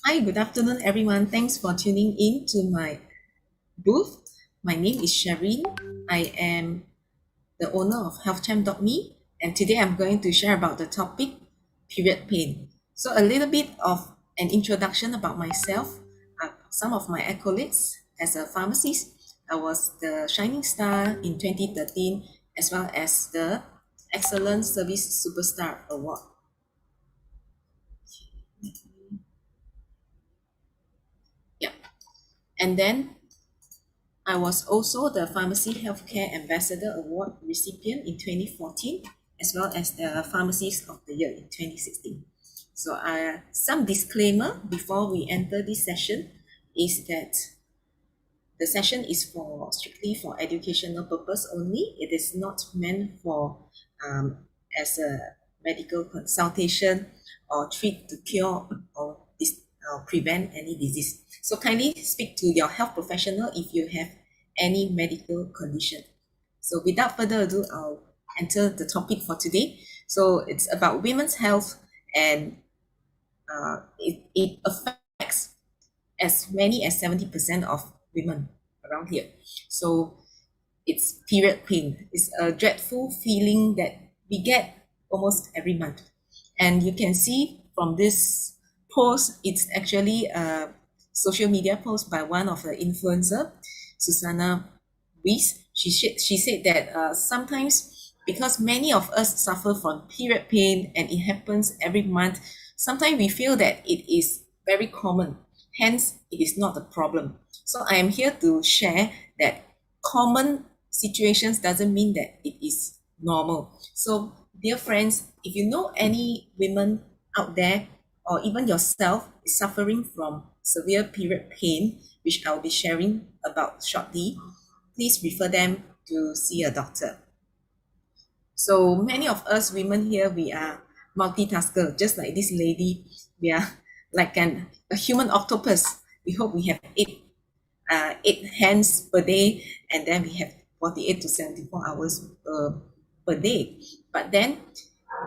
Hi, good afternoon, everyone. Thanks for tuning in to my booth. My name is Sharene. I am the owner of HealthChamp.me, and today I'm going to share about the topic period pain. So, a little bit of an introduction about myself. Some of my accolades as a pharmacist. I was the Shining Star in 2013, as well as the Excellent Service Superstar Award. Yep. And then I was also the Pharmacy Healthcare Ambassador Award recipient in 2014, as well as the Pharmacist of the Year in 2016. So, some disclaimer before we enter this session is that the session is for strictly for educational purpose only. It is not meant for as a medical consultation or treat to cure or prevent any disease. So kindly speak to your health professional if you have any medical condition. So without further ado, I'll enter the topic for today. So it's about women's health, and it affects as many as 70% of women around here. So it's period pain. It's a dreadful feeling that we get almost every month. And you can see from this post, it's actually a social media post by one of the influencer, Susanna Weiss. She said that sometimes because many of us suffer from period pain and it happens every month, sometimes we feel that it is very common. Hence, it is not a problem. So I am here to share that common situations doesn't mean that it is normal. So, dear friends, if you know any women out there or even yourself is suffering from severe period pain, which I'll be sharing about shortly, please refer them to see a doctor. So many of us women here, we are multitasker, just like this lady. We are like a human octopus. We hope we have eight hands per day, and then we have 48 to 74 hours per day. But then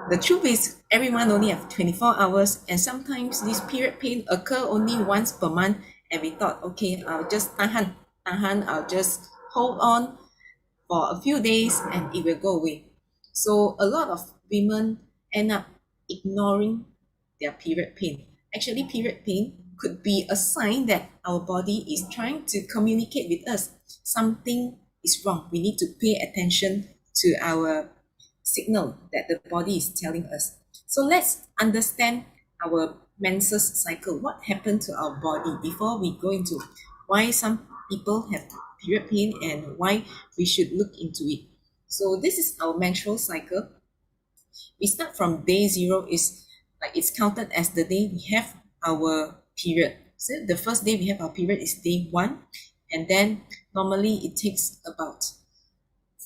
the truth is everyone only have 24 hours, and sometimes this period pain occur only once per month, and we thought, okay, I'll just tahan, I'll just hold on for a few days and it will go away. So a lot of women end up ignoring their period pain. Actually, period pain could be a sign that our body is trying to communicate with us. Something is wrong. We need to pay attention to our signal that the body is telling us. So let's understand our menses cycle. What happened to our body before we go into why some people have period pain and why we should look into it. So this is our menstrual cycle. We start from day zero, is like it's counted as the day we have our period. So the first day we have our period is day one, and then normally it takes about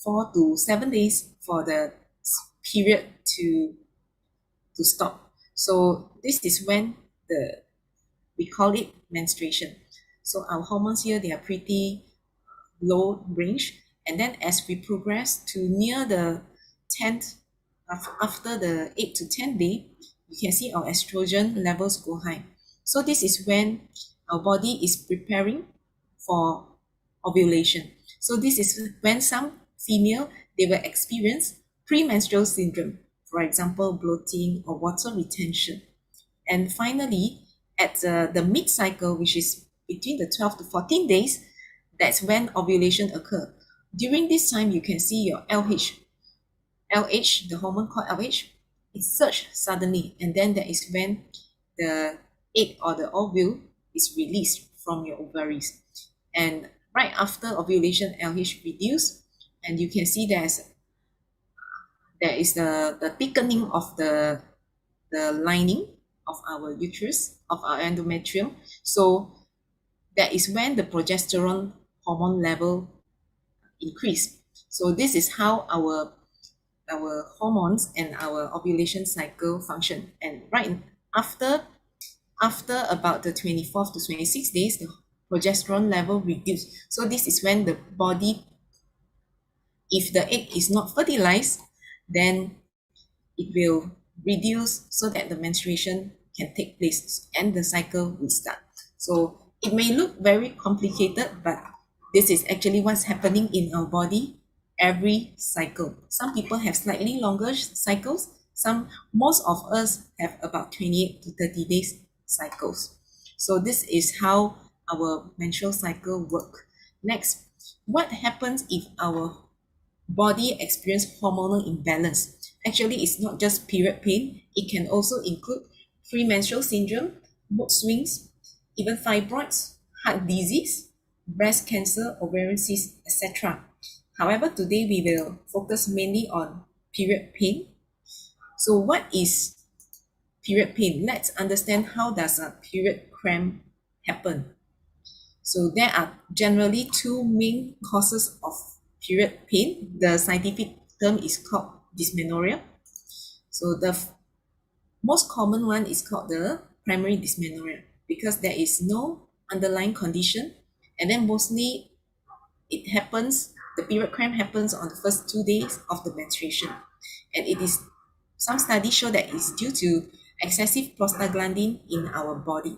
4 to 7 days for the period to stop. So this is when we call it menstruation. So our hormones here, they are pretty low range, and then as we progress to near the 10th, after the 8 to 10 day, you can see our estrogen levels go high. So this is when our body is preparing for ovulation. So this is when some female, they will experience premenstrual syndrome, for example bloating or water retention. And finally, at the mid-cycle, which is between the 12 to 14 days, that's when ovulation occurs. During this time, you can see your LH, the hormone called LH, it surges suddenly, and then that is when the egg or the ovule is released from your ovaries. And right after ovulation, LH reduce, and you can see there is the thickening of the lining of our uterus, of our endometrium. So that is when the progesterone hormone level increase. So this is how our hormones and our ovulation cycle function. And right after about the 24th to 26 days, the progesterone level reduce. So this is when the body, if the egg is not fertilized, then it will reduce so that the menstruation can take place and the cycle will start. So it may look very complicated, but this is actually what's happening in our body every cycle. Some people have slightly longer cycles. Most of us have about 28 to 30 days cycles. So this is how our menstrual cycle work. Next, what happens if our body experience hormonal imbalance? Actually, it's not just period pain. It can also include premenstrual syndrome, mood swings, even fibroids, heart disease, breast cancer, ovarian cysts, etc. However, today we will focus mainly on period pain. So what is period pain? Let's understand how does a period cramp happen. So there are generally two main causes of period pain. The scientific term is called dysmenorrhea. So the most common one is called the primary dysmenorrhea because there is no underlying condition, and then mostly the period cramp happens on the first 2 days of the menstruation. And some studies show that it's due to excessive prostaglandin in our body.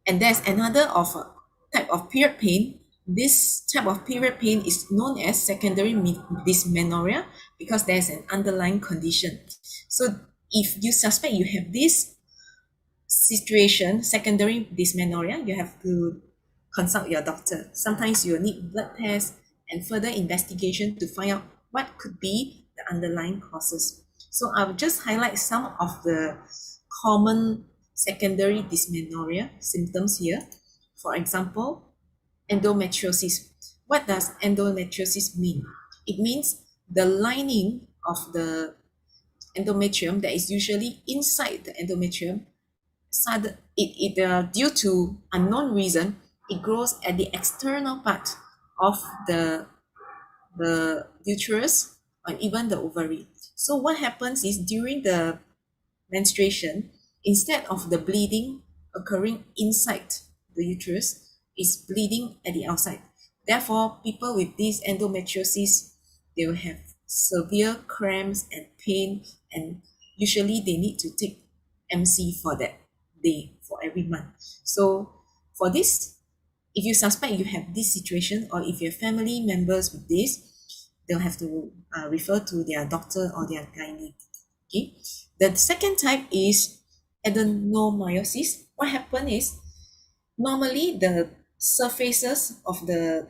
And there's another type of period pain. This type of period pain is known as secondary dysmenorrhea because there's an underlying condition. So if you suspect you have this situation, secondary dysmenorrhea, you have to consult your doctor. Sometimes you'll need blood tests and further investigation to find out what could be the underlying causes. So I'll just highlight some of the common secondary dysmenorrhea symptoms here. For example, endometriosis. What does endometriosis mean? It means the lining of the endometrium that is usually inside the endometrium, due to unknown reason, it grows at the external part of the uterus or even the ovary. So what happens is during the menstruation, instead of the bleeding occurring inside the uterus, it's bleeding at the outside. Therefore, people with this endometriosis, they will have severe cramps and pain, and usually they need to take MC for that day for every month. So for this, if you suspect you have this situation or if your family members with this, they'll have to refer to their doctor or their gynae. Okay. The second type is adenomyosis. What happens is normally the surfaces of the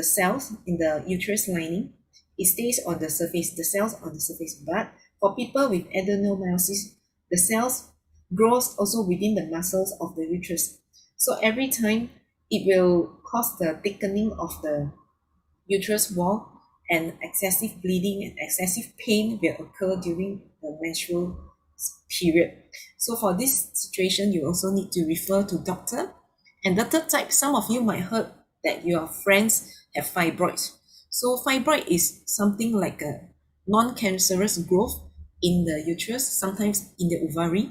cells in the uterus lining, it stays on the surface, the cells on the surface. But for people with adenomyosis, the cells grows also within the muscles of the uterus. So every time it will cause the thickening of the uterus wall, and excessive bleeding and excessive pain will occur during the menstrual period. So for this situation, you also need to refer to doctor. And the third type, some of you might heard that your friends have fibroids. So fibroid is something like a non-cancerous growth in the uterus, sometimes in the ovary.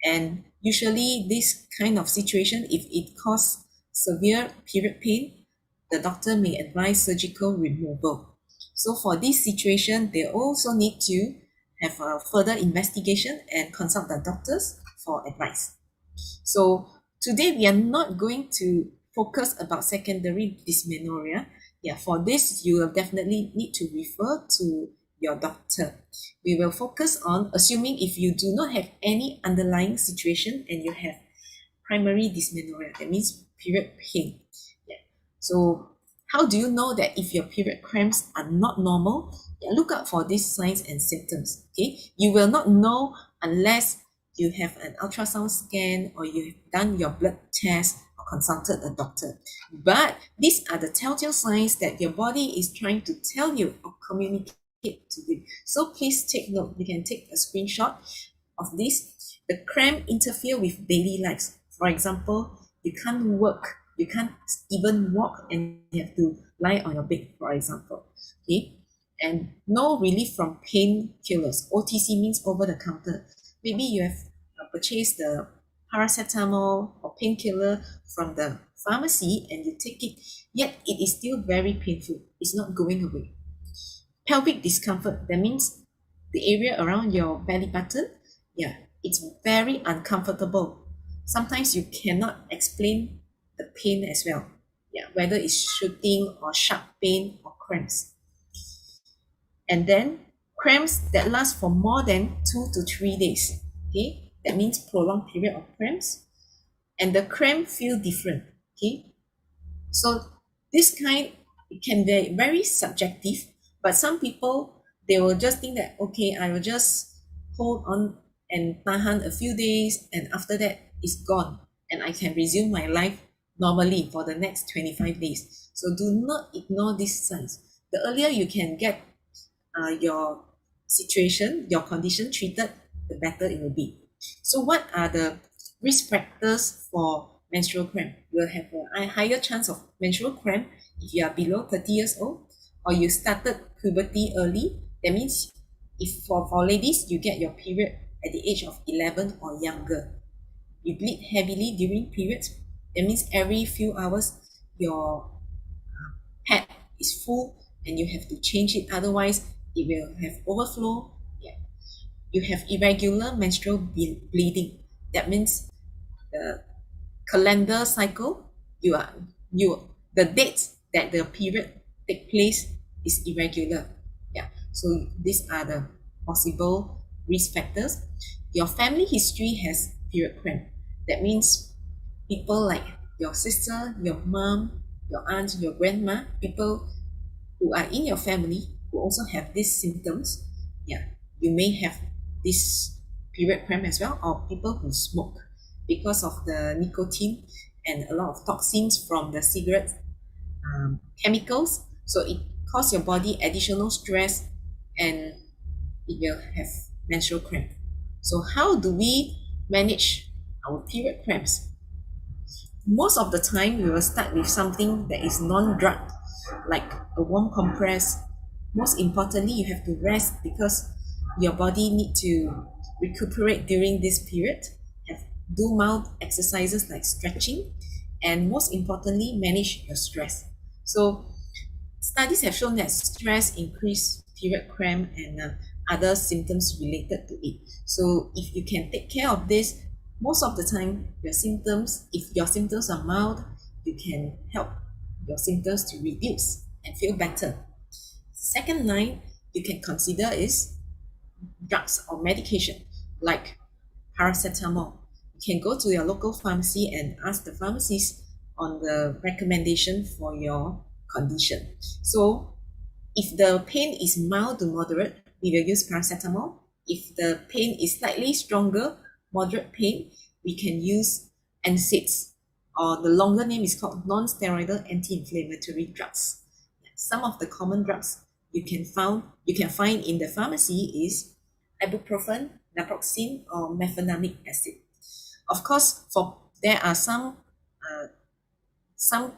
And usually this kind of situation, if it causes severe period pain, the doctor may advise surgical removal. So for this situation, they also need to have a further investigation and consult the doctors for advice. So today we are not going to focus about secondary dysmenorrhea. Yeah, for this, you will definitely need to refer to your doctor. We will focus on assuming if you do not have any underlying situation and you have primary dysmenorrhea, that means period pain. Yeah. So how do you know that if your period cramps are not normal? Yeah, look out for these signs and symptoms. Okay, you will not know unless you have an ultrasound scan or you have done your blood test or consulted a doctor. But these are the telltale signs that your body is trying to tell you or communicate to you. So please take note. You can take a screenshot of this. The cramp interfere with daily lives. For example, you can't work, you can't even walk, and you have to lie on your bed, for example. Okay, and no relief from painkillers. OTC means over the counter. Maybe you have purchased the paracetamol or painkiller from the pharmacy and you take it, yet it is still very painful. It's not going away. Pelvic discomfort, that means the area around your belly button, yeah, it's very uncomfortable. Sometimes you cannot explain the pain as well. Yeah, whether it's shooting or sharp pain or cramps. And then cramps that last for more than 2 to 3 days. Okay, that means prolonged period of cramps, and the cramp feel different. Okay, so this kind, it can be very subjective, but some people, they will just think that, okay, I will just hold on and tahan a few days, and after that it's gone, and I can resume my life normally for the next 25 days. So do not ignore these signs. The earlier you can get your situation, your condition treated, the better it will be. So what are the risk factors for menstrual cramp? You will have a higher chance of menstrual cramp if you are below 30 years old, or you started puberty early. That means if for ladies, you get your period at the age of 11 or younger. You bleed heavily during periods. That means every few hours your pad is full and you have to change it, otherwise it will have overflow. Yeah. You have irregular menstrual bleeding. That means the calendar cycle, you the dates that the period take place is irregular. Yeah, so these are the possible risk factors. Your family history has period cramp. That means people like your sister, your mom, your aunt, your grandma, people who are in your family who also have these symptoms, yeah, you may have this period cramp as well, or people who smoke because of the nicotine and a lot of toxins from the cigarette chemicals. So it causes your body additional stress and it will have menstrual cramp. So how do we manage our period cramps? Most of the time, we will start with something that is non-drug, like a warm compress. Most importantly, you have to rest because your body need to recuperate during this period. Do mild exercises like stretching, and most importantly, manage your stress. So studies have shown that stress increase period cramp and other symptoms related to it. So if you can take care of this, most of the time your symptoms, if your symptoms are mild, you can help your symptoms to reduce and feel better. Second line you can consider is drugs or medication like paracetamol. You can go to your local pharmacy and ask the pharmacist on the recommendation for your condition. So if the pain is mild to moderate, we will use paracetamol. If the pain is slightly stronger, moderate pain, we can use NSAIDs, or the longer name is called non-steroidal anti-inflammatory drugs. Some of the common drugs you can find in the pharmacy is ibuprofen, naproxen, or mefenamic acid. Of course, there are some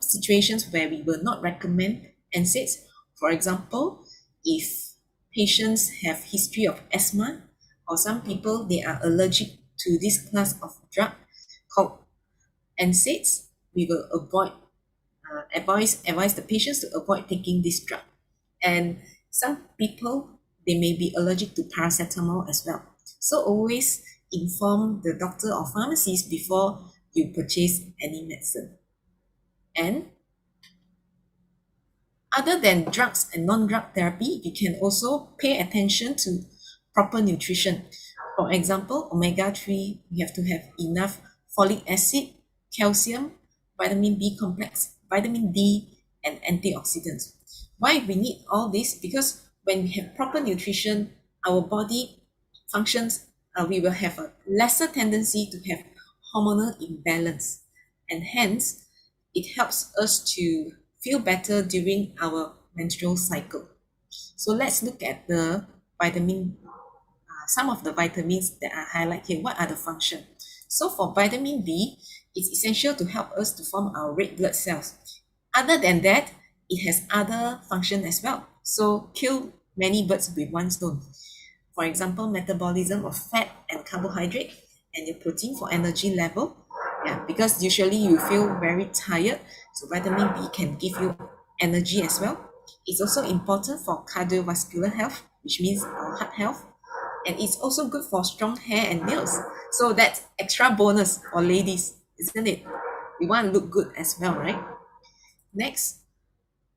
situations where we will not recommend NSAIDs. For example, if patients have history of asthma, or some people they are allergic to this class of drug called NSAIDs, we will advise the patients to avoid taking this drug. And some people, they may be allergic to paracetamol as well. So always inform the doctor or pharmacist before you purchase any medicine. And other than drugs and non-drug therapy, you can also pay attention to proper nutrition. For example, omega-3, you have to have enough folic acid, calcium, vitamin B complex, vitamin D, and antioxidants. Why we need all this? Because when we have proper nutrition, our body functions, we will have a lesser tendency to have hormonal imbalance, and hence it helps us to feel better during our menstrual cycle. So let's look at the some of the vitamins that are highlighted here. What are the functions? So for vitamin B, it's essential to help us to form our red blood cells. Other than that, it has other function as well. So kill many birds with one stone. For example, metabolism of fat and carbohydrate, and your protein for energy level. Yeah, because usually you feel very tired, so vitamin B can give you energy as well. It's also important for cardiovascular health, which means our heart health. and it's also good for strong hair and nails. So that's extra bonus for ladies, isn't it? We want to look good as well, right? Next,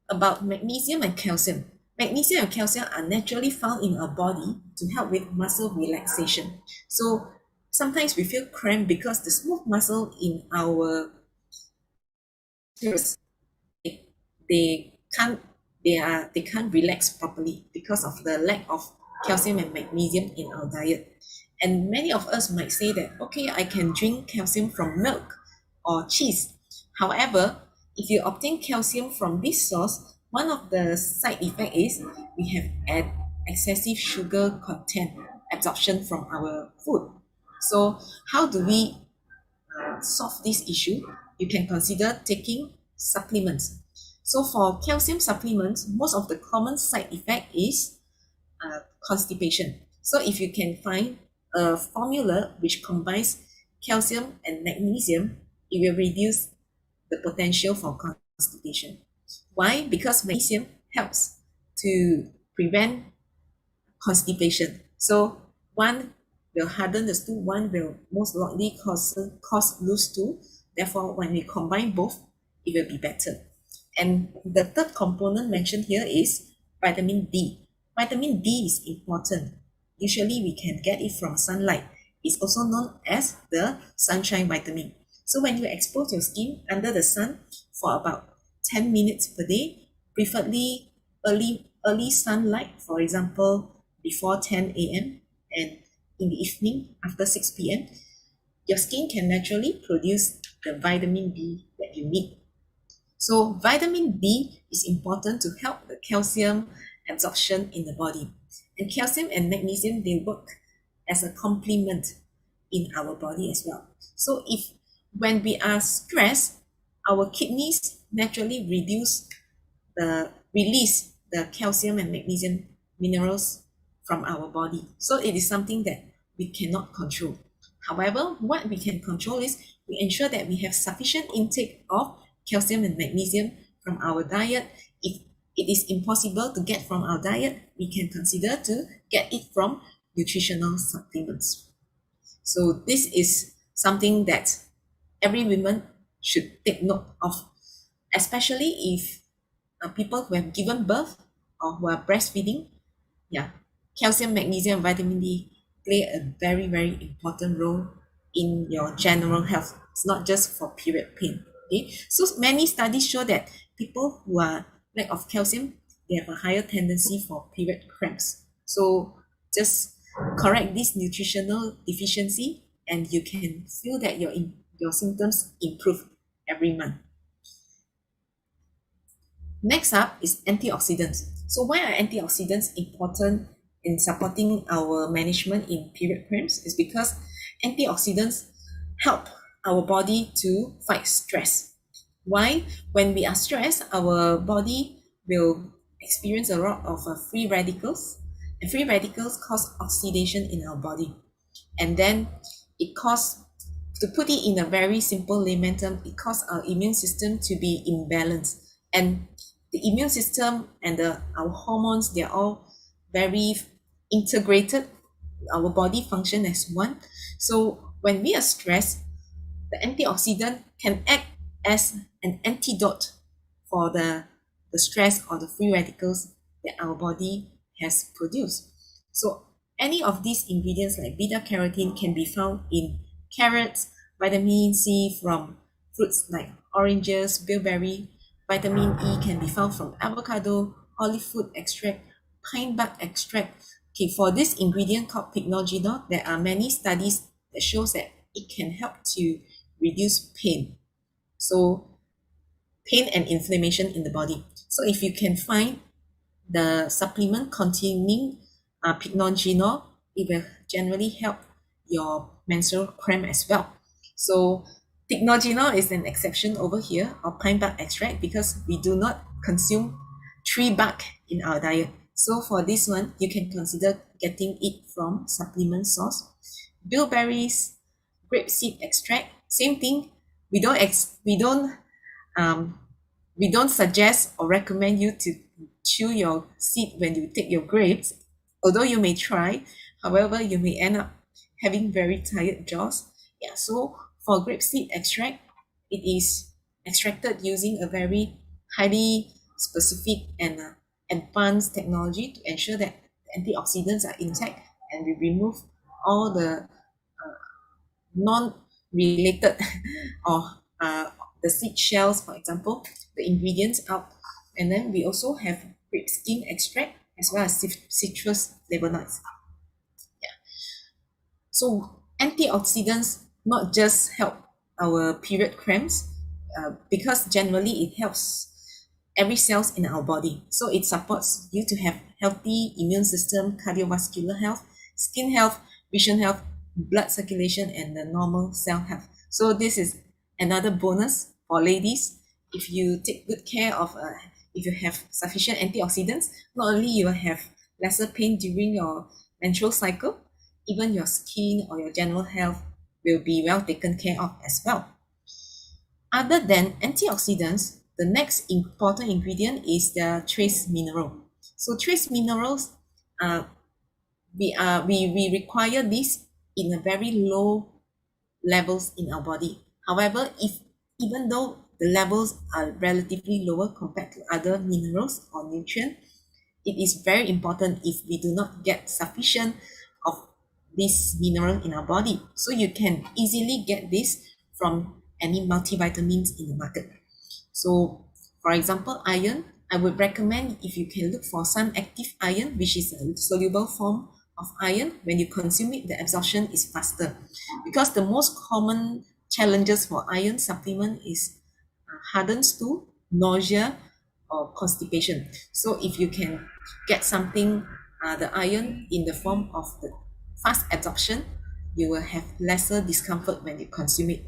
about magnesium and calcium. Magnesium and calcium are naturally found in our body to help with muscle relaxation. So sometimes we feel cramped because the smooth muscle in our they, they can't they can't relax properly because of the lack of calcium and magnesium in our diet. And many of us might say that, okay, I can drink calcium from milk or cheese. However, if you obtain calcium from this source, one of the side effect is we have excessive sugar content absorption from our food. So how do we solve this issue? You can consider taking supplements. So for calcium supplements, most of the common side effect is constipation. So if you can find a formula which combines calcium and magnesium, it will reduce the potential for constipation. Why? Because magnesium helps to prevent constipation. So one will harden the stool, one will most likely cause loose stool. Therefore, when we combine both, it will be better. And the third component mentioned here is vitamin D. Vitamin D is important. Usually we can get it from sunlight. It's also known as the sunshine vitamin. So when you expose your skin under the sun for about 10 minutes per day, preferably early sunlight, for example, before 10 a.m. and in the evening after 6 p.m., your skin can naturally produce the vitamin D that you need. So vitamin D is important to help the calcium absorption in the body. And calcium and magnesium, they work as a complement in our body as well. So if when we are stressed, our kidneys naturally release the calcium and magnesium minerals from our body. So it is something that we cannot control. However, what we can control is we ensure that we have sufficient intake of calcium and magnesium from our diet. If it is impossible to get from our diet, we can consider to get it from nutritional supplements. So this is something that every woman should take note of, especially if people who have given birth or who are breastfeeding. Yeah, calcium, magnesium, and vitamin D play a very, very important role in your general health. It's not just for period pain. Okay, so many studies show that people who are lack of calcium, they have a higher tendency for period cramps. So just correct this nutritional deficiency, and you can feel that your symptoms improve every month. Next up is antioxidants. So why are antioxidants important in supporting our management in period cramps? Is because antioxidants help our body to fight stress. Why? When we are stressed, our body will experience a lot of free radicals, and free radicals cause oxidation in our body. And then it causes, to put it in a very simple layman term, it causes our immune system to be imbalanced. And the immune system and our hormones, they're all very integrated. Our body function as one. So when we are stressed, the antioxidant can act as an antidote for the stress or the free radicals that our body has produced. So any of these ingredients like beta carotene can be found in carrots, vitamin C from fruits like oranges, bilberry, vitamin E can be found from avocado, olive food extract, pine bark extract. Okay, for this ingredient called pycnogenol, there are many studies that shows that it can help to reduce pain. So pain and inflammation in the body. So if you can find the supplement containing pycnogenol, it will generally help your menstrual cramp as well. So pycnogenol is an exception over here, or pine bark extract, because we do not consume tree bark in our diet. So for this one, you can consider getting it from supplement source. Bilberries, grapeseed extract, same thing. Um, we don't suggest or recommend you to chew your seed when you take your grapes, although you may try. However, you may end up having very tired jaws. Yeah, so for grapeseed extract, it is extracted using a very highly specific and advanced technology to ensure that the antioxidants are intact, and we remove all the non-related or the seed shells, for example, the ingredients out. And then we also have grape skin extract as well as citrus flavonoids. So antioxidants not just help our period cramps, because generally it helps every cells in our body. So it supports you to have healthy immune system, cardiovascular health, skin health, vision health, blood circulation, and the normal cell health. So this is another bonus for ladies. If you take good care of, if you have sufficient antioxidants, not only you will have lesser pain during your menstrual cycle, even your skin or your general health will be well taken care of as well. Other than antioxidants, the next important ingredient is the trace mineral. So trace minerals, we require this in a very low levels in our body. However, if even though the levels are relatively lower compared to other minerals or nutrients, it is very important if we do not get sufficient of this mineral in our body. So you can easily get this from any multivitamins in the market. So for example, iron, I would recommend if you can look for some active iron, which is a soluble form of iron. When you consume it, the absorption is faster. Because the most common challenges for iron supplement is hardened stool, nausea, or constipation. So if you can get something, the iron in the form of the fast absorption, you will have lesser discomfort when you consume it.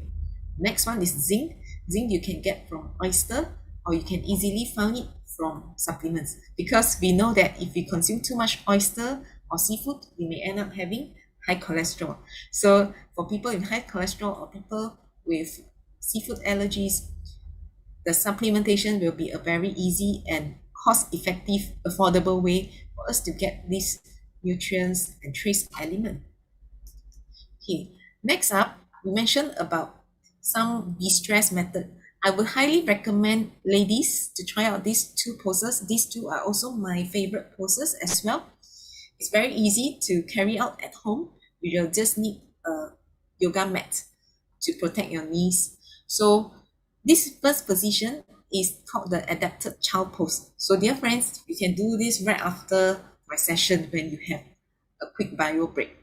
Next one is zinc. Zinc you can get from oyster, or you can easily find it from supplements, because we know that if we consume too much oyster or seafood, we may end up having high cholesterol. So for people with high cholesterol or people with seafood allergies, the supplementation will be a very easy and cost-effective, affordable way for us to get these nutrients and trace element. Okay, next up, we mentioned about some de-stress method. I would highly recommend ladies to try out these two poses. These two are also my favorite poses as well. It's very easy to carry out at home. You will just need a yoga mat to protect your knees. So this first position is called the adapted child pose. So dear friends, you can do this right after my session when you have a quick bio break.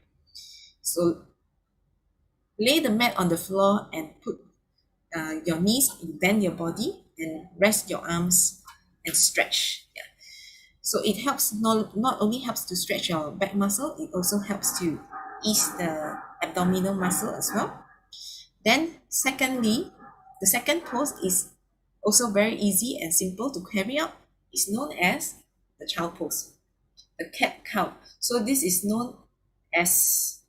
So lay the mat on the floor and put your knees, bend your body, and rest your arms and stretch. Yeah. So it helps, not only helps to stretch your back muscle, it also helps to ease the abdominal muscle as well. Then secondly, the second pose is also very easy and simple to carry out. It's known as the child pose, the cat cow. So this is known as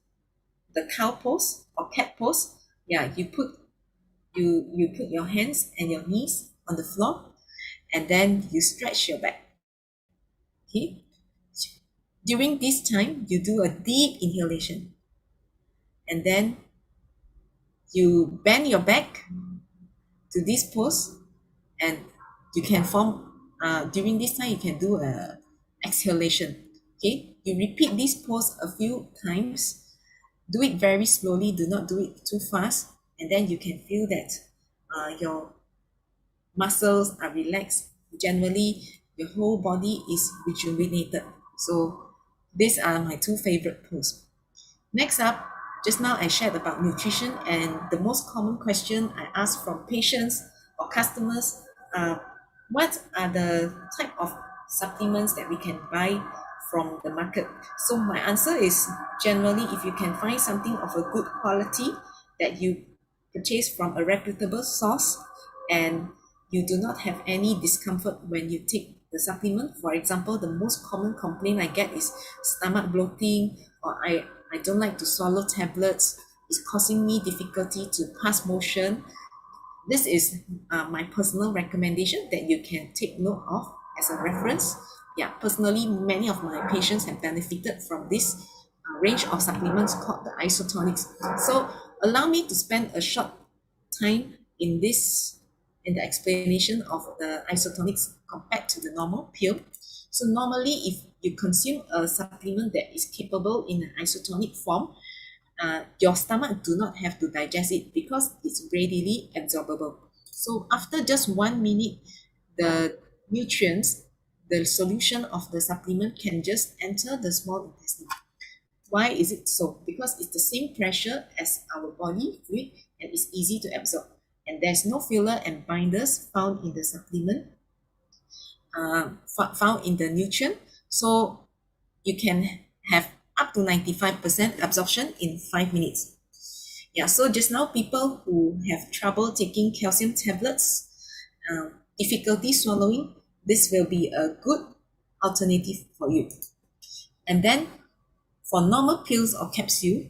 the cow pose or cat pose. Yeah, you put your hands and your knees on the floor, and then you stretch your back. Okay. During this time, you do a deep inhalation, and then you bend your back to this pose, and you can form, during this time you can do a exhalation. Okay, you repeat this pose a few times. Do it very slowly, do not do it too fast, and then you can feel that your muscles are relaxed. Generally your whole body is rejuvenated. So these are my two favorite poses. Next up, just now I shared about nutrition, and the most common question I ask from patients or customers are, what are the type of supplements that we can buy from the market? So my answer is, generally, if you can find something of a good quality that you purchase from a reputable source, and you do not have any discomfort when you take the supplement. For example, the most common complaint I get is stomach bloating, or I don't like to swallow tablets. It's causing me difficulty to pass motion. This is my personal recommendation that you can take note of as a reference. Yeah, personally, many of my patients have benefited from this range of supplements called the isotonics. So allow me to spend a short time in the explanation of the isotonics compared to the normal pill. So normally, if you consume a supplement that is capable in an isotonic form, your stomach do not have to digest it because it's readily absorbable. So after just 1 minute, the nutrients, the solution of the supplement can just enter the small intestine. Why is it so? Because it's the same pressure as our body fluid and it's easy to absorb. And there's no filler and binders found in the supplement, found in the nutrient. So you can have up to 95% absorption in 5 minutes. Yeah, so just now people who have trouble taking calcium tablets, difficulty swallowing, this will be a good alternative for you. And then for normal pills or capsule,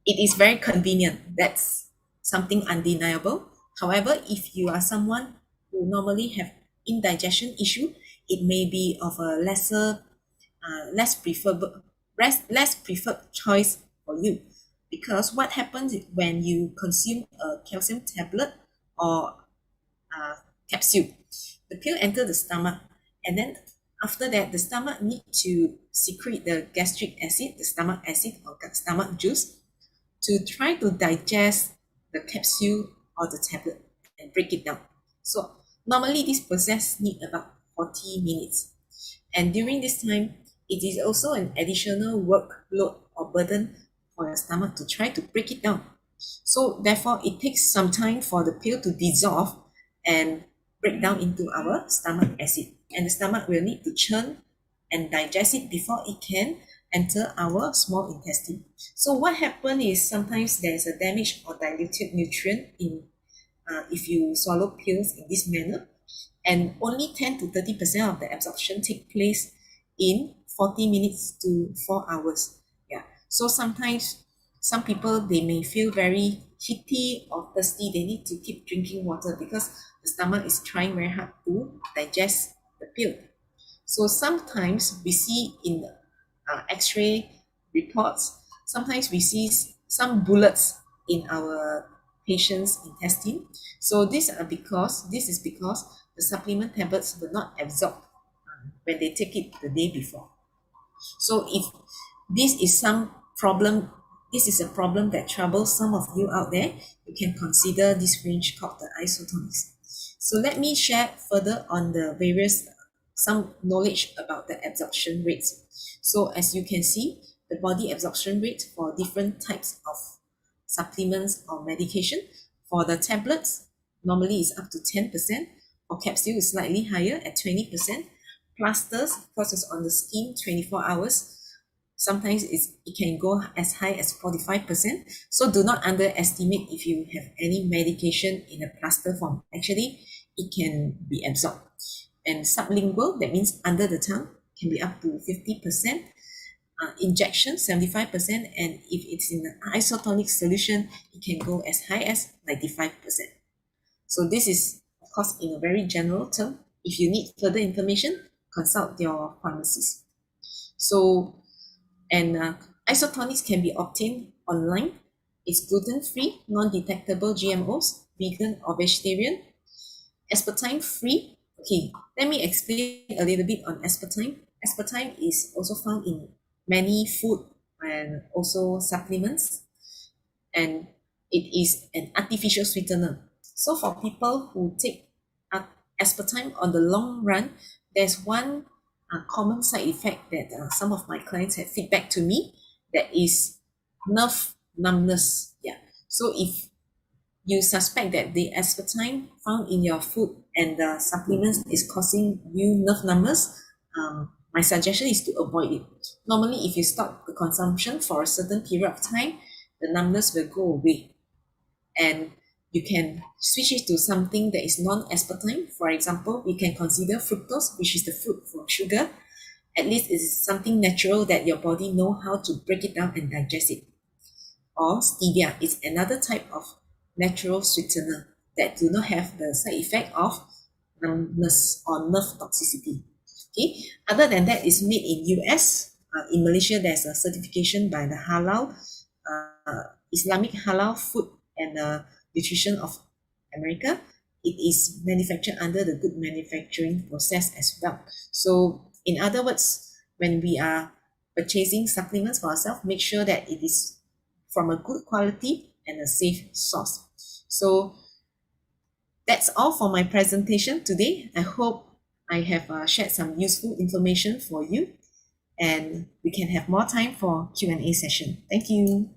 it is very convenient. That's something undeniable. However, if you are someone who normally have indigestion issue, it may be of a less preferred choice for you, because what happens when you consume a calcium tablet or a capsule, the pill enter the stomach, and then after that the stomach need to secrete the gastric acid, the stomach acid or stomach juice, to try to digest the capsule or the tablet and break it down. So normally this process need about 40 minutes. And during this time, it is also an additional workload or burden for your stomach to try to break it down. So therefore, it takes some time for the pill to dissolve and break down into our stomach acid. And the stomach will need to churn and digest it before it can enter our small intestine. So what happens is sometimes there's a damaged or diluted nutrient in if you swallow pills in this manner, and only 10 to 30% of the absorption take place in 40 minutes to 4 hours. Yeah. So sometimes some people, they may feel very heaty or thirsty. They need to keep drinking water because the stomach is trying very hard to digest the pill. So sometimes we see in x-ray reports, sometimes we see some bullets in our patient's intestine. So this is because the supplement tablets were not absorbed when they take it the day before. So if this is a problem that troubles some of you out there, you can consider this range called the isotonics. So let me share further on the some knowledge about the absorption rates. So as you can see, the body absorption rate for different types of supplements or medication, for the tablets, normally is up to 10%, or capsule is slightly higher at 20%. Plasters, because it's on the skin 24 hours, sometimes it can go as high as 45%. So do not underestimate if you have any medication in a plaster form. Actually, it can be absorbed. And sublingual, that means under the tongue, can be up to 50%. Injection, 75%. And if it's in an isotonic solution, it can go as high as 95%. So this is, of course, in a very general term. If you need further information, consult your pharmacist. So, and isotonics can be obtained online. It's gluten-free, non-detectable GMOs, vegan or vegetarian, aspartame-free. Okay, let me explain a little bit on aspartame. Aspartame is also found in many food and also supplements, and it is an artificial sweetener. So for people who take aspartame on the long run, there's one common side effect that some of my clients have feedback to me, that is nerve numbness. Yeah. So if you suspect that the aspartame found in your food and the supplements is causing you nerve numbness, my suggestion is to avoid it. Normally, if you stop the consumption for a certain period of time, the numbness will go away, and you can switch it to something that is non-aspartame. For example, we can consider fructose, which is the fruit for sugar. At least it's something natural that your body know how to break it down and digest it. Or stevia is another type of natural sweetener that do not have the side effect of numbness or nerve toxicity. Okay. Other than that, it's made in US. in Malaysia, there's a certification by the Halal, Islamic Halal Food and Nutrition of America. It is manufactured under the good manufacturing process as well. So in other words, when we are purchasing supplements for ourselves, make sure that it is from a good quality and a safe source. So that's all for my presentation today. I hope I have shared some useful information for you, and we can have more time for Q&A session. Thank you.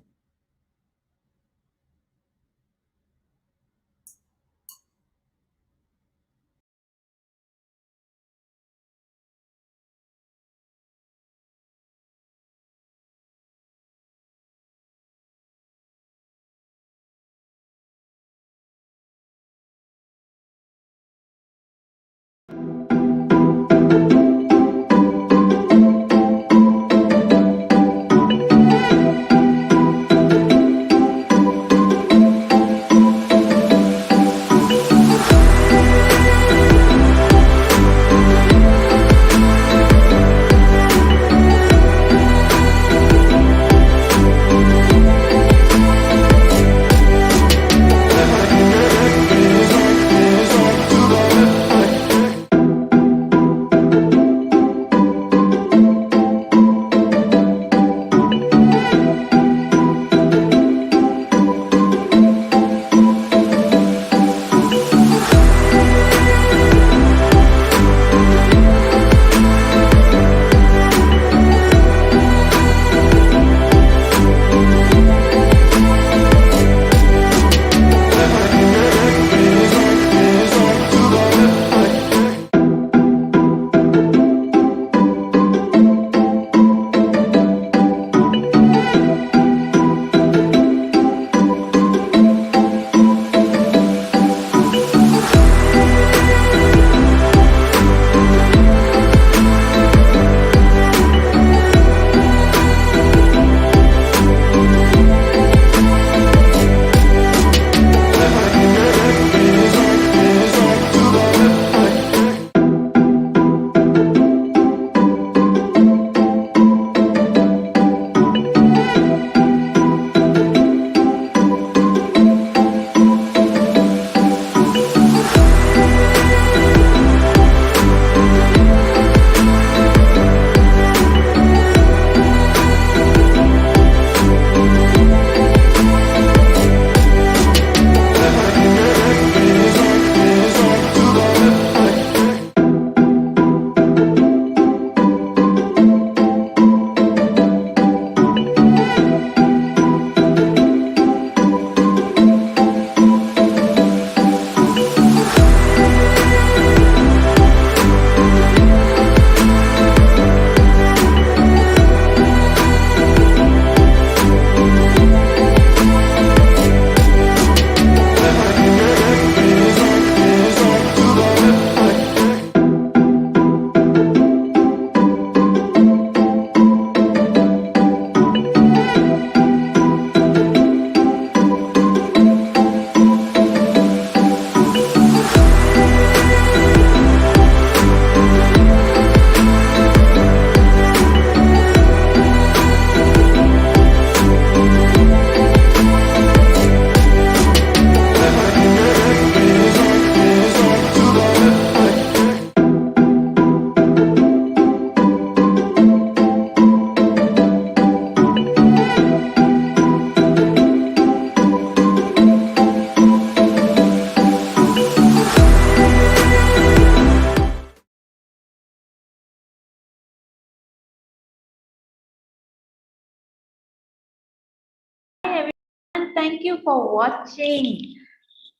Thank you for watching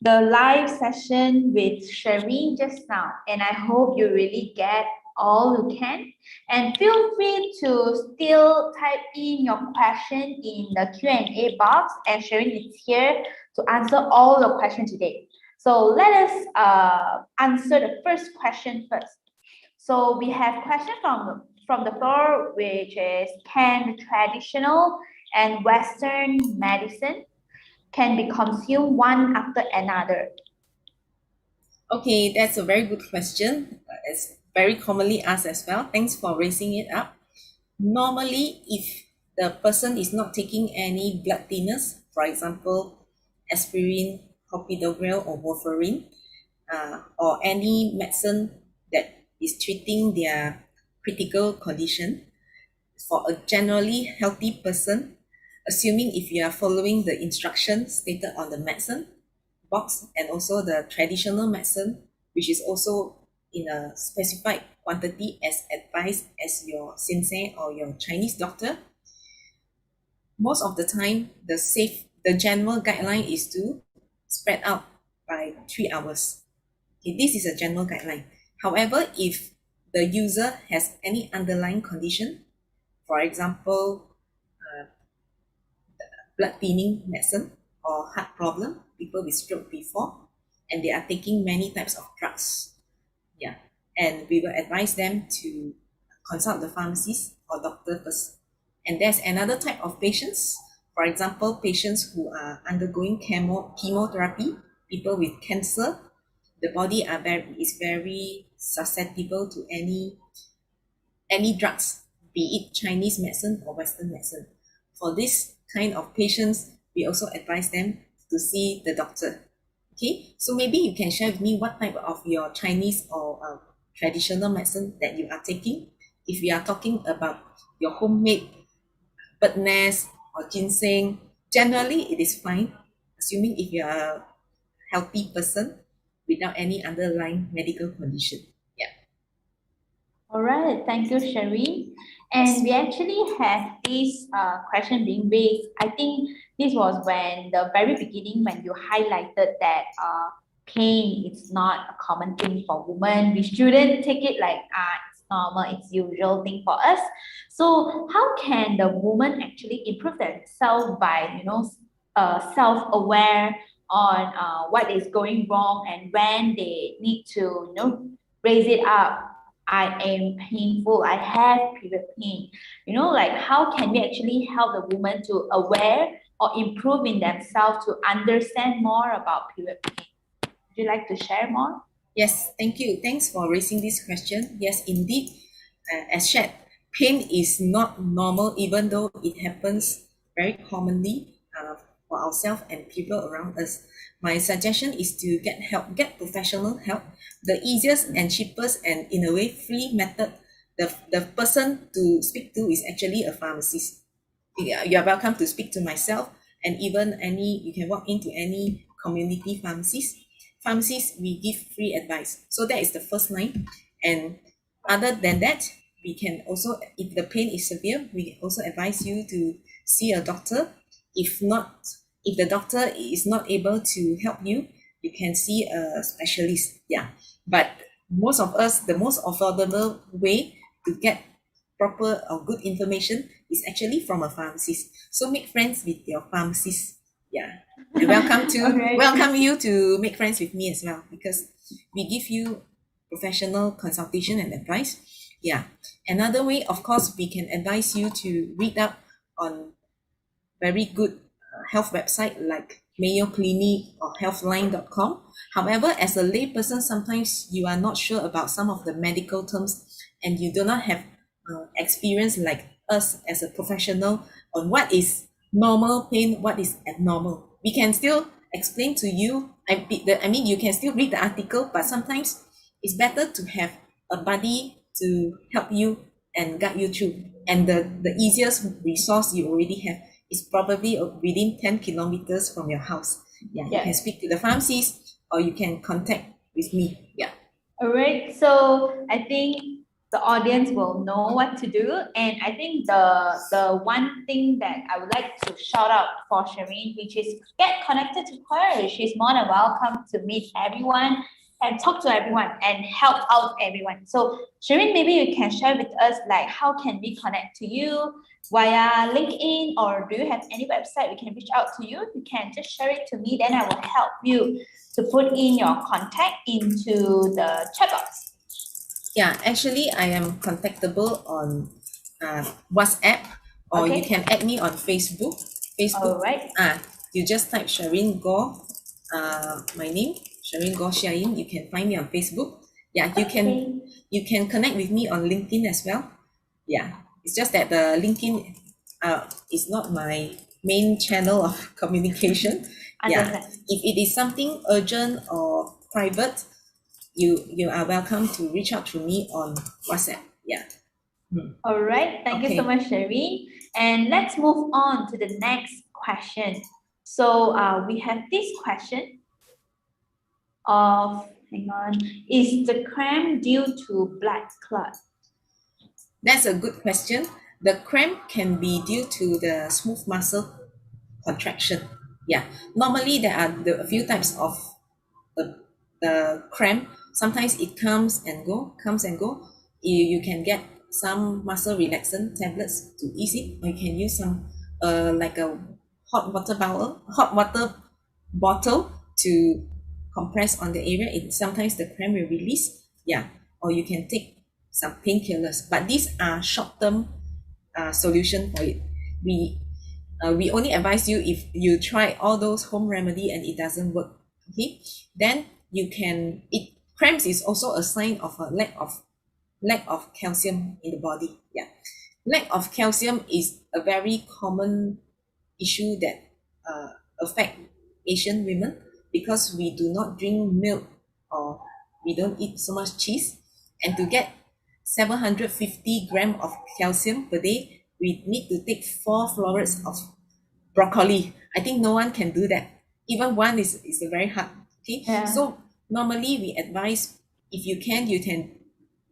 the live session with Sharene just now, and I hope you really get all you can. And feel free to still type in your question in the Q&A box, and Sharene is here to answer all the questions today. So let us answer the first question first. So we have question from the floor, which is, can traditional and Western medicine can be consumed one after another? Okay, that's a very good question. It's very commonly asked as well. Thanks for raising it up. Normally, if the person is not taking any blood thinners, for example, aspirin, clopidogrel, or warfarin, or any medicine that is treating their critical condition, for a generally healthy person, assuming if you are following the instructions stated on the medicine box and also the traditional medicine, which is also in a specified quantity as advised as your sensei or your Chinese doctor, most of the time the general guideline is to spread out by 3 hours. Okay, this is a general guideline. However, if the user has any underlying condition, for example, blood thinning medicine or heart problem, people with stroke before, and they are taking many types of drugs. Yeah. And we will advise them to consult the pharmacist or doctor first. And there's another type of patients, for example, patients who are undergoing chemotherapy, people with cancer, the body is very susceptible to any drugs, be it Chinese medicine or Western medicine. For this kind of patients, we also advise them to see the doctor. Okay, so maybe you can share with me what type of your Chinese or traditional medicine that you are taking. If we are talking about your homemade bird nest or ginseng, generally it is fine, assuming if you are a healthy person without any underlying medical condition. Yeah. All right, thank you, Shereen. And Yes. we actually have this question being raised. I think this was when the very beginning when you highlighted that pain is not a common thing for women. We shouldn't take it like it's normal, it's usual thing for us. So how can the woman actually improve themselves by self-aware on what is going wrong and when they need to raise it up. I am painful. I have period pain. Like how can we actually help the woman to aware or improve in themselves to understand more about period pain? Would you like to share more? Yes, thank you. Thanks for raising this question. Yes, indeed, as shared, pain is not normal, even though it happens very commonly for ourselves and people around us. My suggestion is to get help, get professional help. The easiest and cheapest and in a way free method, the person to speak to is actually a pharmacist. You are welcome to speak to myself and even you can walk into any community pharmacies. We give free advice, so that is the first line. And other than that, we can also, if the pain is severe, we also advise you to see a doctor. If not, if the doctor is not able to help you, you can see a specialist. Yeah, but most of us, the most affordable way to get proper or good information is actually from a pharmacist. So make friends with your pharmacist. Yeah. And All right. welcome you to make friends with me as well, because we give you professional consultation and advice. Yeah. Another way, of course, we can advise you to read up on very good health website like Mayo Clinic or healthline.com. However, as a layperson, sometimes you are not sure about some of the medical terms and you do not have experience like us as a professional on what is normal pain, what is abnormal. We can still explain to you. I mean, you can still read the article, but sometimes it's better to have a buddy to help you and guide you through. And the easiest resource you already have is probably within 10 kilometers from your house. Yeah, you can Yeah. speak to the pharmacist or you can contact with me. Yeah. All right. So I think the audience will know what to do. And I think the one thing that I would like to shout out for Sharene, which is get connected to her. She's more than welcome to meet everyone and talk to everyone and help out everyone. So Sharene, maybe you can share with us like how can we connect to you via LinkedIn, or do you have any website we can reach out to you? You can just share it to me, then I will help you to put in your contact into the chat box. Yeah, actually, I am contactable on WhatsApp, or you Okay. can add me on Facebook. All right. You just type Sharene Goh, my name, Sharene Goh Xiayin. You can find me on Facebook. Yeah, Okay. you can connect with me on LinkedIn as well. Yeah. It's just that the LinkedIn is not my main channel of communication. Yeah, Understand. if it is something urgent or private, you are welcome to reach out to me on WhatsApp. Yeah. All right. Thank you so Okay. much, Sherry. And let's move on to the next question. So we have this question of, hang on, is the cramp due to blood clot? That's a good question. The cramp can be due to the smooth muscle contraction. Yeah. Normally there are a few types of the cramp. Sometimes it comes and go. You can get some muscle relaxant tablets to ease it, or you can use some like a hot water bottle to compress on the area. It sometimes the cramp will release. Yeah. Or you can take some painkillers. But these are short-term solution for it. We only advise you if you try all those home remedy and it doesn't work. Okay, then you can it cramps is also a sign of a lack of calcium in the body. Yeah, lack of calcium is a very common issue that uh, affect Asian women because we do not drink milk or we don't eat so much cheese, and to get 750 gram of calcium per day, we need to take 4 florets of broccoli. I think no one can do that. Even one is very hard. Okay, Yeah. so normally we advise if you can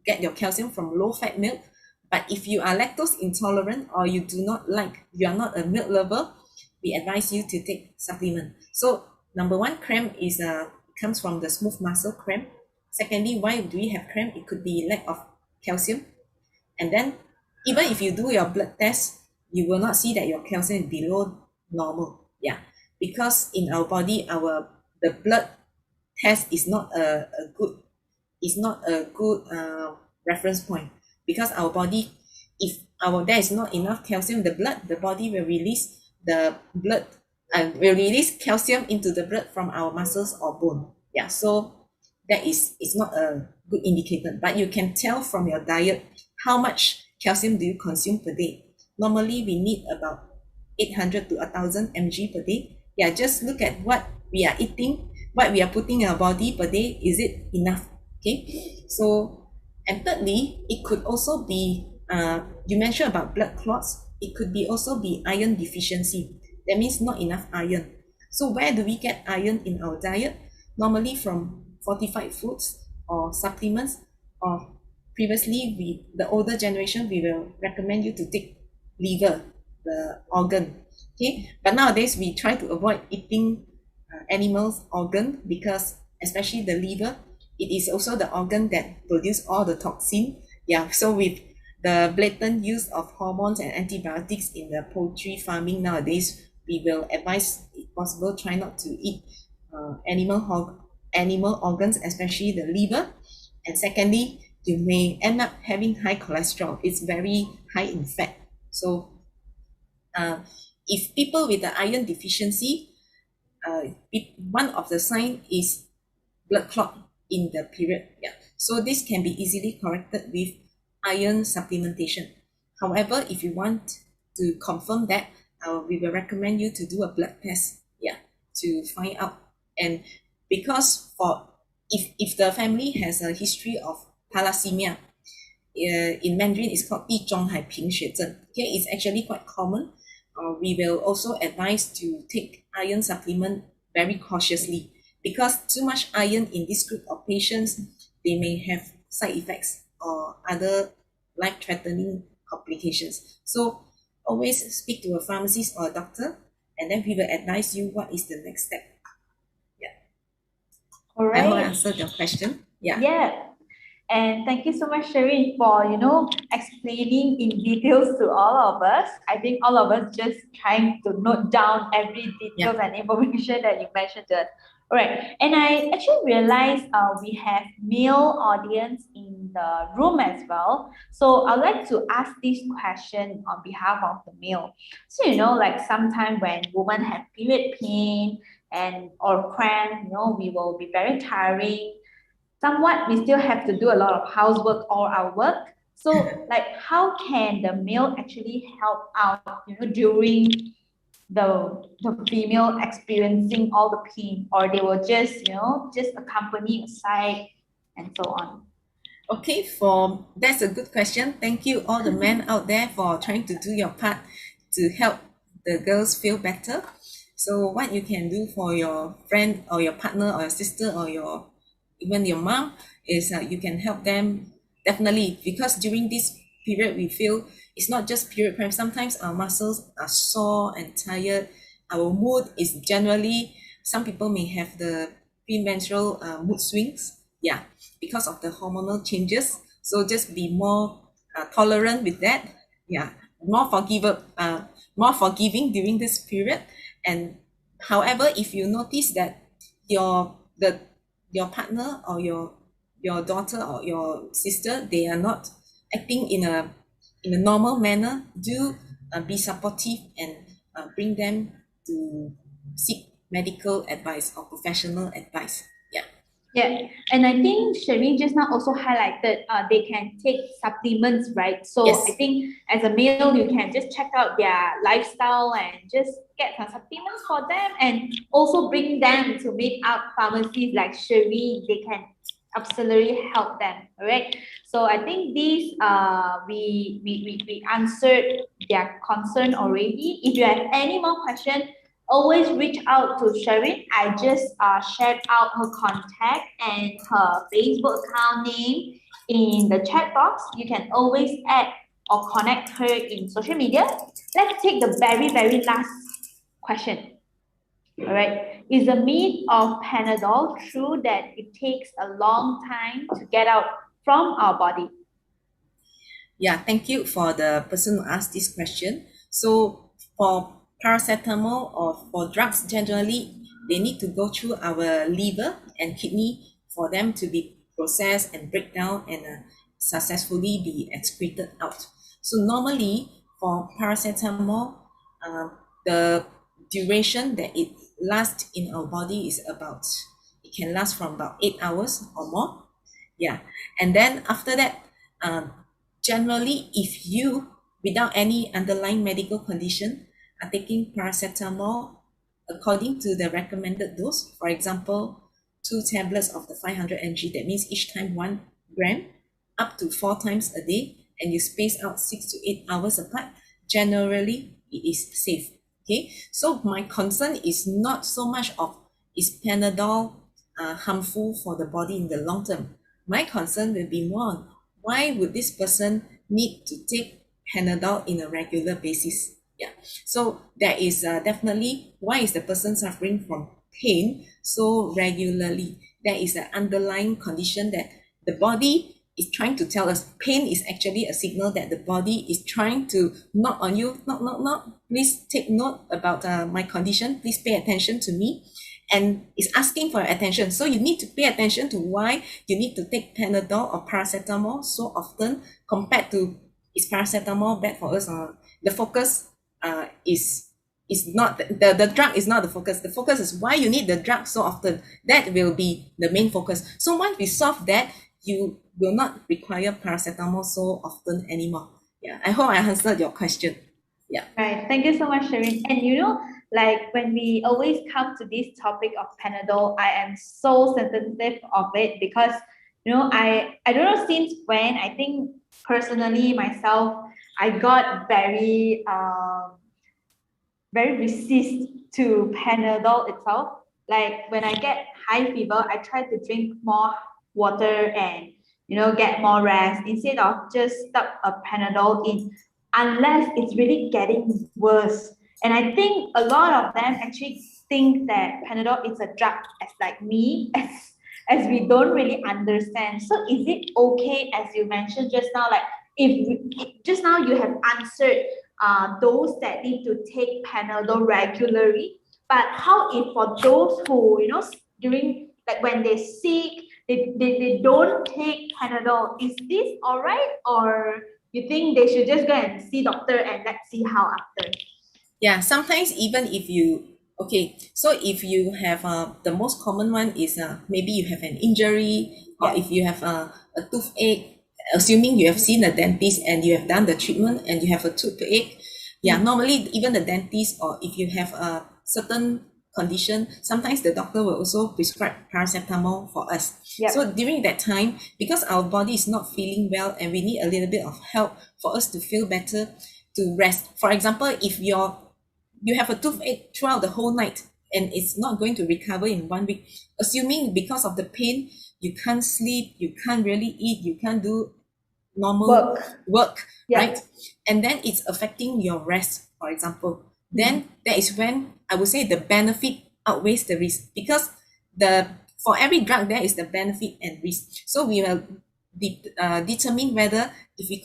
get your calcium from low fat milk. But if you are lactose intolerant or you are not a milk lover, we advise you to take supplement. So number one, cramp comes from the smooth muscle cramp. Secondly, why do we have cramp? It could be lack of calcium. And then even if you do your blood test, you will not see that your calcium is below normal. Yeah, because in our body, the blood test is not a good reference point, because our body, if there is not enough calcium in the blood, the body will release the blood and will release calcium into the blood from our muscles or bone. Yeah, so that is it's not a good indicator, but you can tell from your diet how much calcium do you consume per day. Normally we need about 800 to 1000 mg per day. Yeah, just look at what we are eating, what we are putting in our body per day. Is it enough? Okay, so, and thirdly, it could also be you mentioned about blood clots. It could be also be iron deficiency. That means not enough iron. So where do we get iron in our diet? Normally from fortified foods or supplements, or previously the older generation, we will recommend you to take liver, the organ. Okay, but nowadays we try to avoid eating animals organ, because especially the liver, it is also the organ that produce all the toxin. Yeah, so with the blatant use of hormones and antibiotics in the poultry farming nowadays, we will advise, if possible, try not to eat animal organs, especially the liver. And secondly, you may end up having high cholesterol. It's very high in fat. So uh, if people with the iron deficiency, one of the sign is blood clot in the period. Yeah. So this can be easily corrected with iron supplementation. However, if you want to confirm that, we will recommend you to do a blood test. Yeah, to find out. And because if the family has a history of thalassemia, in Mandarin it's called 地中海贫血症. Okay, it's actually quite common. We will also advise to take iron supplement very cautiously, because too much iron in this group of patients, they may have side effects or other life-threatening complications. So always speak to a pharmacist or a doctor, and then we will advise you what is the next step. Yeah, All I hope I right. answered your question. Yeah. Yeah. And thank you so much, Shereen, for explaining in details to all of us. I think all of us just trying to note down every details Yeah. and information that you mentioned to us. All right. And I actually realized we have male audience in the room as well. So I'd like to ask this question on behalf of the male. So like sometimes when women have period pain and or cramp, we will be very tiring. Somewhat we still have to do a lot of housework or our work. So, like, how can the male actually help out, during the female experiencing all the pain, or they will just accompany aside and so on? Okay, that's a good question. Thank you all the men out there for trying to do your part to help the girls feel better. So what you can do for your friend or your partner or your sister or even your mom is you can help them definitely, because during this period we feel it's not just period cramp. Sometimes our muscles are sore and tired. Our mood is generally, some people may have the premenstrual mood swings. Yeah, because of the hormonal changes. So just be more tolerant with that. Yeah, more forgiving during this period. And however, if you notice that your partner or your daughter or your sister, they are not acting in a normal manner, do be supportive and bring them to seek medical advice or professional advice. Yeah. Yeah, and I think Shereen just now also highlighted they can take supplements, right? So I Yes. think as a male, you can just check out their lifestyle and just get some supplements for them, and also bring them to meet up pharmacies like Shereen. They can absolutely help them, all right? So I think these we answered their concern already. If you have any more questions, always reach out to Sharene. I just shared out her contact and her Facebook account name in the chat box. You can always add or connect her in social media. Let's take the very last question. All right. Is the myth of Panadol true that it takes a long time to get out from our body? Yeah, thank you for the person who asked this question. So for paracetamol or for drugs generally, they need to go through our liver and kidney for them to be processed and break down and successfully be excreted out. So normally for paracetamol, the duration that it lasts in our body is about, it can last from about 8 hours or more. Yeah, and then after that, um, generally, if you, without any underlying medical condition, are taking paracetamol according to the recommended dose, for example, 2 tablets of the 500 mg, that means each time 1 gram, up to 4 times a day, and you space out 6 to 8 hours apart, generally it is safe. Okay, so my concern is not so much of is Panadol harmful for the body in the long term. My concern will be more on why would this person need to take Panadol in a regular basis? Yeah. So there is definitely, why is the person suffering from pain so regularly? There is an underlying condition that the body is trying to tell us. Pain is actually a signal that the body is trying to knock on you, knock, knock, knock. Please take note about my condition. Please pay attention to me, and is asking for your attention. So you need to pay attention to why you need to take Panadol or paracetamol so often compared to, is paracetamol bad for us? Or the focus is not the drug is not the focus. The focus is why you need the drug so often. That will be the main focus. So once we solve that, you will not require paracetamol so often anymore. Yeah, I hope I answered your question. Yeah. Right. Thank you so much, Shereen. And like when we always come to this topic of Panadol, I am so sensitive of it because I don't know since when. I think personally myself, I got very resist to Panadol itself. Like when I get high fever, I try to drink more water and get more rest instead of just stuck a Panadol in, unless it's really getting worse. And I think a lot of them actually think that Panadol is a drug, as like me, as we don't really understand. So is it okay, as you mentioned just now, like if just now you have answered those that need to take Panadol regularly. But how if for those who, during like when they're sick, they don't take Panadol, is this all right? Or you think they should just go and see doctor and let's see how after? Yeah, sometimes even if you, okay, so if you have the most common one is maybe you have an injury, or Yeah. if you have a toothache, assuming you have seen a dentist and you have done the treatment and you have a toothache, normally even the dentist, or if you have a certain condition, sometimes the doctor will also prescribe paracetamol for us. Yep. So during that time, because our body is not feeling well and we need a little bit of help for us to feel better, to rest. For example, if you have a toothache throughout the whole night and it's not going to recover in 1 week, assuming because of the pain, you can't sleep, you can't really eat, you can't do normal work, Yep. right? And then it's affecting your rest, for example. Then that is when I would say the benefit outweighs the risk, because for every drug there is the benefit and risk. So we will determine whether if we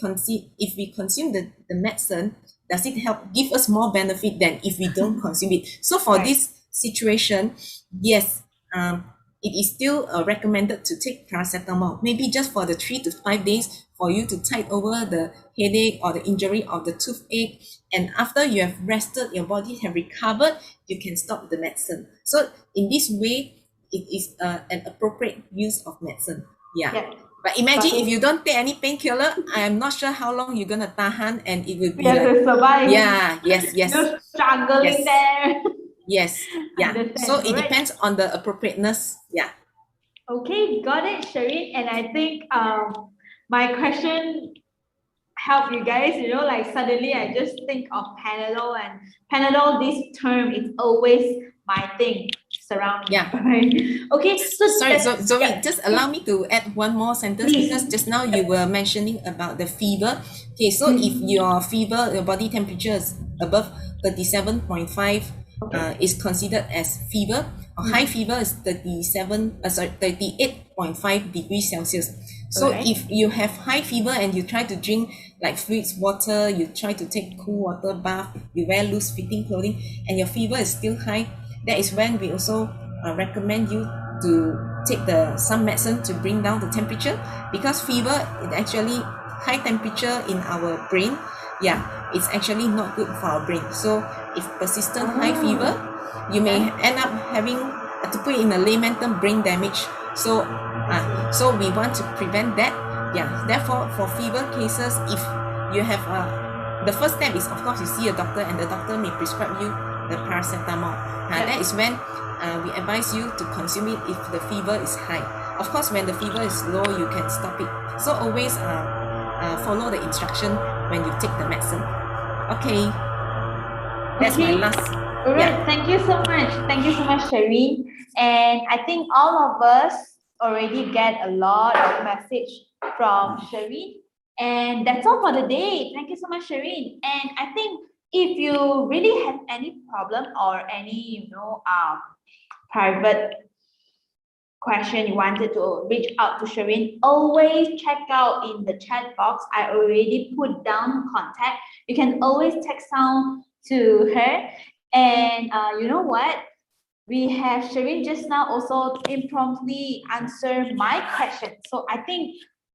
consume the medicine, does it help give us more benefit than if we don't consume it. So for this situation, yes, it is still recommended to take paracetamol, maybe just for the 3 to 5 days for you to tide over the headache or the injury or the toothache. And after you have rested, your body have recovered, you can stop the medicine. So in this way, it is an appropriate use of medicine. Yeah. But imagine if you don't take any painkiller, I am not sure how long you're gonna tahan, and it will be like to survive. Yeah, yes. You're struggling there. Yes, yeah. So it depends on the appropriateness. Yeah. Okay, got it, Sharene. And I think my question helped you guys. Like suddenly I just think of Panadol, and Panadol, this term is always my thing surrounding. Yeah. Right? Okay. Sorry, just allow me to add one more sentence. Please. Because just now you were mentioning about the fever. Okay, so if your fever, your body temperature is above 37.5, is considered as fever. High fever is 38.5 degrees Celsius. So if you have high fever and you try to drink like fluids, water, you try to take cool water bath, you wear loose fitting clothing, and your fever is still high, that is when we also recommend you to take some medicine to bring down the temperature, because fever is actually high temperature in our brain. It's actually not good for our brain. So if persistent high fever, you may end up having, to put it in a layman term, brain damage. So we want to prevent that. Therefore, for fever cases, if you have the first step is, of course, you see a doctor, and the doctor may prescribe you the paracetamol. That is when we advise you to consume it if the fever is high. Of course, when the fever is low, you can stop it. So always follow the instruction when you take the medicine. Okay, that's my last. All right. Thank you so much. Thank you so much, Sharene. And I think all of us already get a lot of message from Sharene. And that's all for the day. Thank you so much, Sharene. And I think if you really have any problem or any, private question you wanted to reach out to Sharene, always check out in the chat box. I already put down contact. You can always text down to her. And you know what? We have Sharene just now also impromptu answer my question. So I think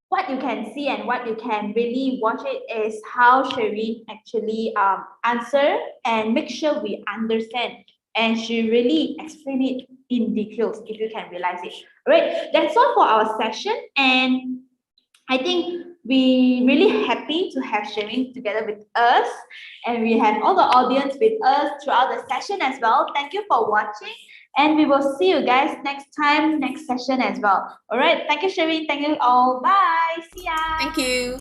what you can see and what you can really watch it is how Sharene actually answer and make sure we understand. And she really explain it in details, if you can realize it. All right, that's all for our session. And I think we really happy to have Sharene together with us, and we have all the audience with us throughout the session as well. Thank you for watching, and we will see you guys next time, next session as well. All right, thank you, Sharene. Thank you all. Bye. See ya. Thank you.